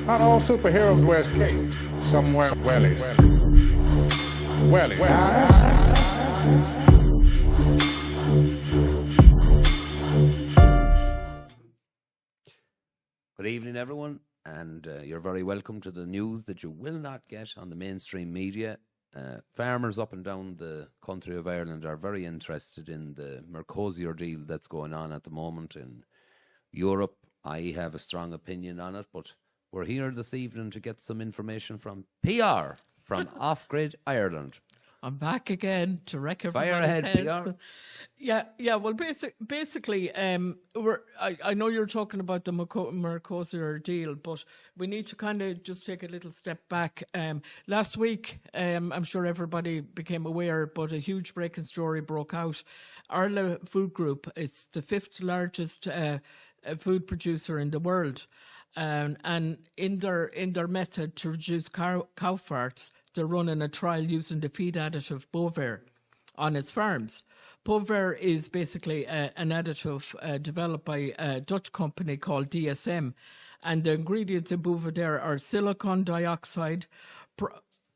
Not all superheroes wears capes. Some wear wellies. Wellies. Good evening, everyone, and you're very welcome to the news that you will not get on the mainstream media. Farmers up and down the country of Ireland are very interested in the Mercosur Deal that's going on at the moment in Europe. I have a strong opinion on it, but we're here this evening to get some information from PR, from Off Grid Ireland. I'm back again to wreck everybody's Fire ahead, heads. PR. Yeah. Well, basically, I know you're talking about the Mercosur deal, but we need to kind of just take a little step back. Last week, I'm sure everybody became aware, but a huge breaking story broke out. Arla Food Group, it's the 5th largest food producer in the world, and in their method to reduce cow farts, they're running a trial using the feed additive Bovaer on its farms. Bovaer is basically an additive developed by a Dutch company called DSM, and the ingredients in Bovaer are silicon dioxide,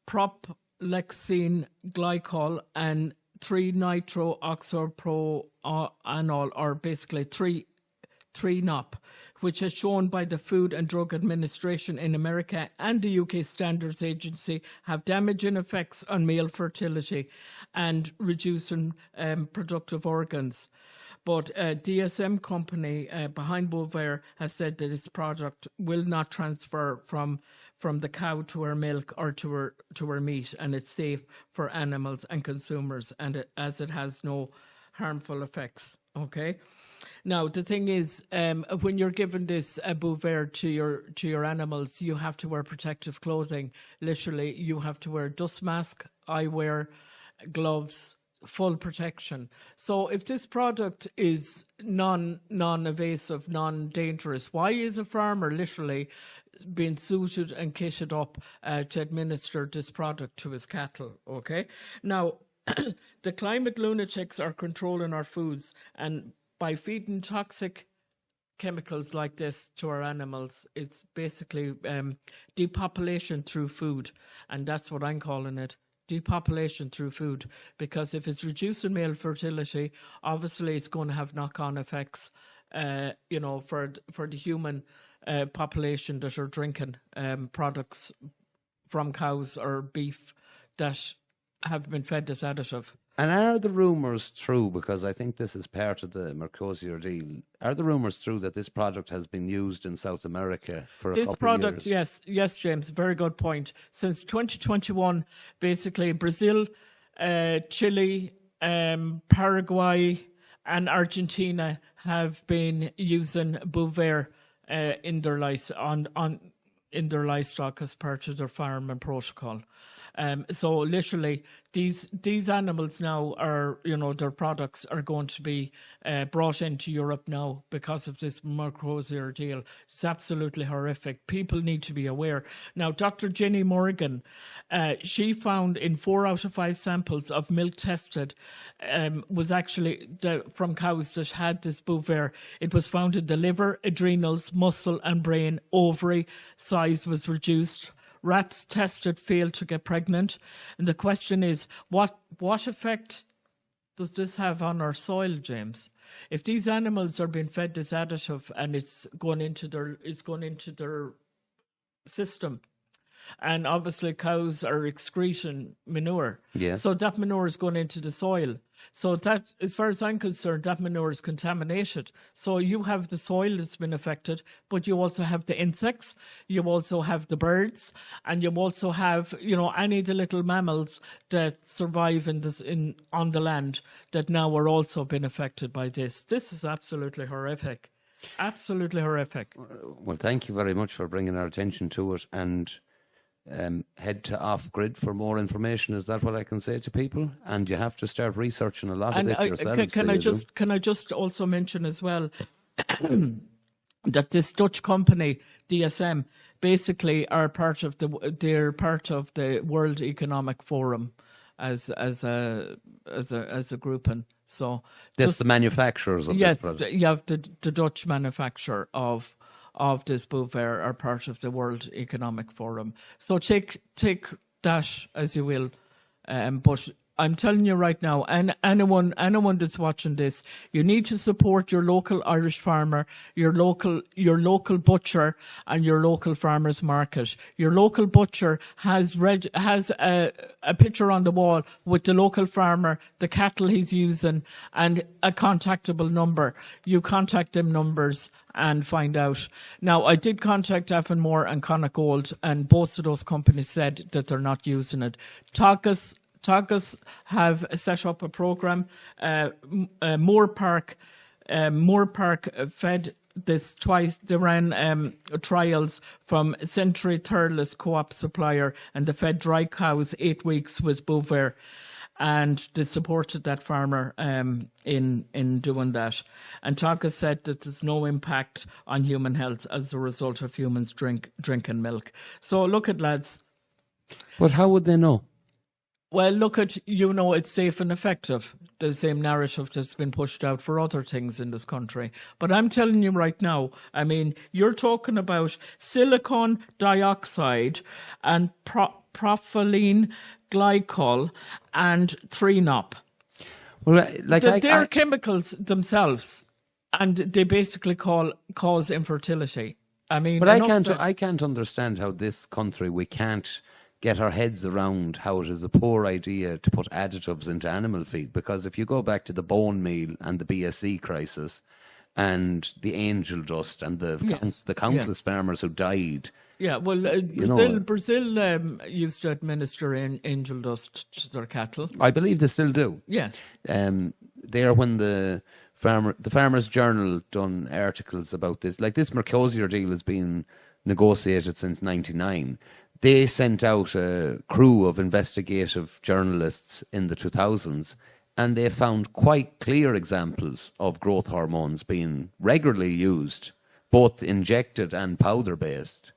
propylexene glycol, and 3-nitrooxyproanol, or basically 3-NOP, which is shown by the Food and Drug Administration in America and the UK Standards Agency, have damaging effects on male fertility and reducing productive organs. But DSM company behind Bovaer has said that its product will not transfer from the cow to her milk or to her meat, and it's safe for animals and consumers, and as it has no harmful effects. Okay. Now, the thing is, when you're given this Bovaer to your animals, you have to wear protective clothing. Literally, you have to wear dust mask, eyewear, gloves, full protection. So if this product is non-invasive, non-dangerous, why is a farmer literally being suited and kitted up to administer this product to his cattle? Okay. Now, the climate lunatics are controlling our foods, and by feeding toxic chemicals like this to our animals, it's basically depopulation through food, and that's what I'm calling it. Depopulation through food, because if it's reducing male fertility, obviously it's going to have knock-on effects, for the human population that are drinking products from cows or beef that have been fed this additive. And are the rumours true, because I think this is part of the Mercosur deal, are the rumours true that this product has been used in South America for a couple of years? Yes, James, very good point. Since 2021, basically Brazil, Chile, Paraguay and Argentina have been using Bovaer in their livestock as part of their farming protocol. So literally, these animals now are, their products are going to be brought into Europe now because of this Mercosur deal. It's absolutely horrific. People need to be aware. Now, Dr. Jenny Morgan, she found in 4 out of 5 samples of milk tested was actually from cows that had this Bovaer. It was found in the liver, adrenals, muscle and brain. Ovary size was reduced. Rats tested failed to get pregnant. And the question is, what effect does this have on our soil, James? If these animals are being fed this additive and it's going into their system, and obviously cows are excreting manure. Yeah. So that manure is going into the soil. So that, as far as I'm concerned, that manure is contaminated. So you have the soil that's been affected, but you also have the insects, you also have the birds, and you also have, any of the little mammals that survive on the land that now are also been affected by this. This is absolutely horrific. Absolutely horrific. Well, thank you very much for bringing our attention to it, and head to Off Grid for more information. Is that what I can say to people? And you have to start researching a lot of this yourselves. Can I just also mention as well that this Dutch company DSM basically are part of the World Economic Forum as a grouping. So that's the manufacturers of this product. Yeah, the Dutch manufacturer of of this Bovaer are part of the World Economic Forum. So take that as you will, but I'm telling you right now, and anyone that's watching this, you need to support your local Irish farmer, your local butcher, and your local farmers market. Your local butcher has a picture on the wall with the local farmer, the cattle he's using, and a contactable number. You contact them numbers and find out. Now, I did contact Avonmore and Connacht, and both of those companies said that they're not using it. Teagasc have set up a program. Moore Park fed this twice. They ran trials from Century Thurles Co-op supplier, and they fed dry cows 8 weeks with Bovaer, and they supported that farmer in doing that. And Teagasc said that there's no impact on human health as a result of humans drinking milk. So look at, lads. But how would they know? Well, look at, it's safe and effective. The same narrative that's been pushed out for other things in this country. But I'm telling you right now, I mean, you're talking about silicon dioxide and propylene glycol and 3-nop. Well, they're chemicals themselves, and they basically cause infertility. I mean, but I can't understand how this country, we can't get our heads around how it is a poor idea to put additives into animal feed. Because if you go back to the bone meal and the BSE crisis and the angel dust and the countless farmers who died. Yeah, well, Brazil used to administer angel dust to their cattle. I believe they still do. Yes. There, when the Farmers Journal done articles about this, like this Mercosur deal has been negotiated since '99. They sent out a crew of investigative journalists in the 2000s, and they found quite clear examples of growth hormones being regularly used, both injected and powder-based,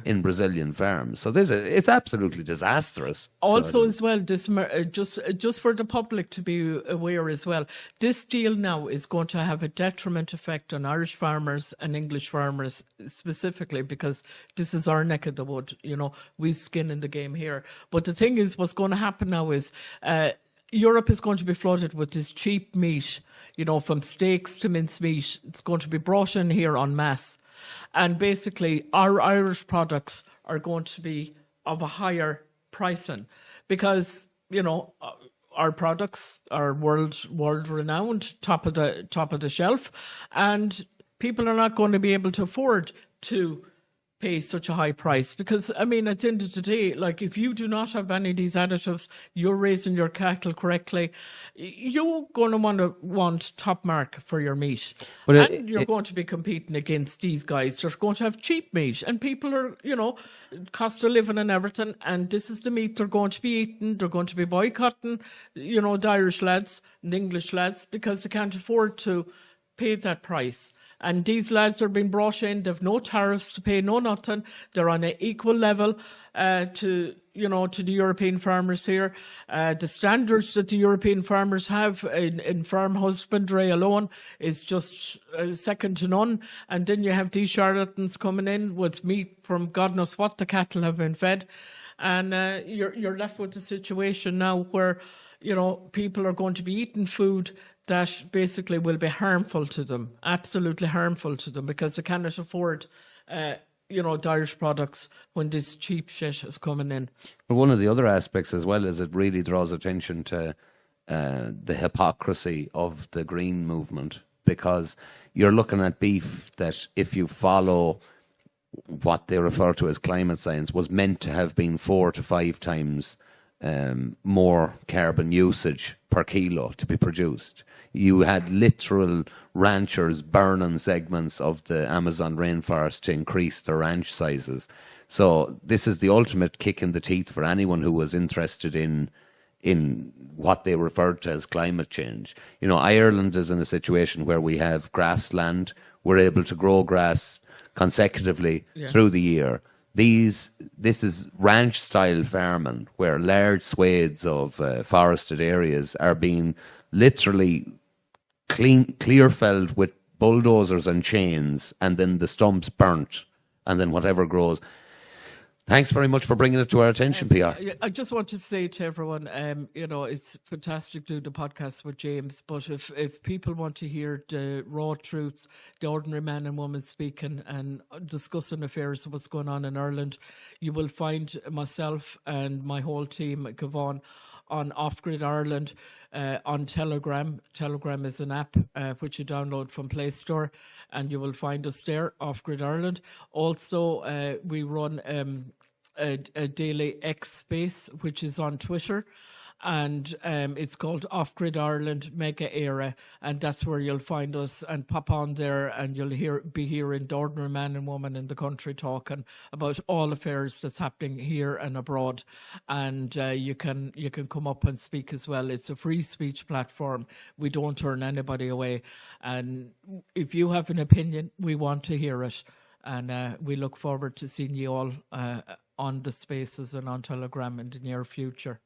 in Brazilian farms. So it's absolutely disastrous. Also, as well, this just for the public to be aware as well, this deal now is going to have a detriment effect on Irish farmers and English farmers specifically, because this is our neck of the wood. We've skin in the game here. But the thing is, what's going to happen now is Europe is going to be flooded with this cheap meat, from steaks to mincemeat. It's going to be brought in here en masse. And basically, our Irish products are going to be of a higher pricing because, our products are world renowned, top of the shelf, and people are not going to be able to afford to pay such a high price. Because, I mean, at the end of the day, like, if you do not have any of these additives, you're raising your cattle correctly, you're going to want top mark for your meat. But you're going to be competing against these guys. They're going to have cheap meat, and people are, cost of living and everything, and this is the meat they're going to be eating. They're going to be boycotting, the Irish lads and the English lads because they can't afford to pay that price. And these lads are being brought in. They've no tariffs to pay, no nothing. They're on an equal level to the European farmers here. The standards that the European farmers have in farm husbandry alone is just second to none. And then you have these charlatans coming in with meat from God knows what the cattle have been fed. And you're left with a situation now where, people are going to be eating food that basically will be harmful to them, absolutely harmful to them, because they cannot afford, the Irish products when this cheap shit is coming in. Well, one of the other aspects as well is it really draws attention to the hypocrisy of the green movement, because you're looking at beef that, if you follow what they refer to as climate science, was meant to have been 4 to 5 times more carbon usage per kilo to be produced. You had literal ranchers burning segments of the Amazon rainforest to increase their ranch sizes. So this is the ultimate kick in the teeth for anyone who was interested in what they referred to as climate change. Ireland is in a situation where we have grassland. We're able to grow grass consecutively through the year. This is ranch-style farming, where large swathes of forested areas are being literally clear-felled with bulldozers and chains, and then the stumps burnt, and then whatever grows. Thanks very much for bringing it to our attention, PR. I just want to say to everyone, it's fantastic to do the podcast with James, but if people want to hear the raw truths, the ordinary man and woman speaking and discussing affairs of what's going on in Ireland, you will find myself and my whole team, Kevon, on Off Grid Ireland, on Telegram. Telegram is an app which you download from Play Store, and you will find us there, Off Grid Ireland. Also, we run a daily X space, which is on Twitter, and it's called Off Grid Ireland Mega Era, and that's where you'll find us, and pop on there and you'll be hearing the ordinary man and woman in the country talking about all affairs that's happening here and abroad, and you can come up and speak as well. It's a free speech platform. We don't turn anybody away, and if you have an opinion, we want to hear it, and we look forward to seeing you all on the spaces and on Telegram in the near future.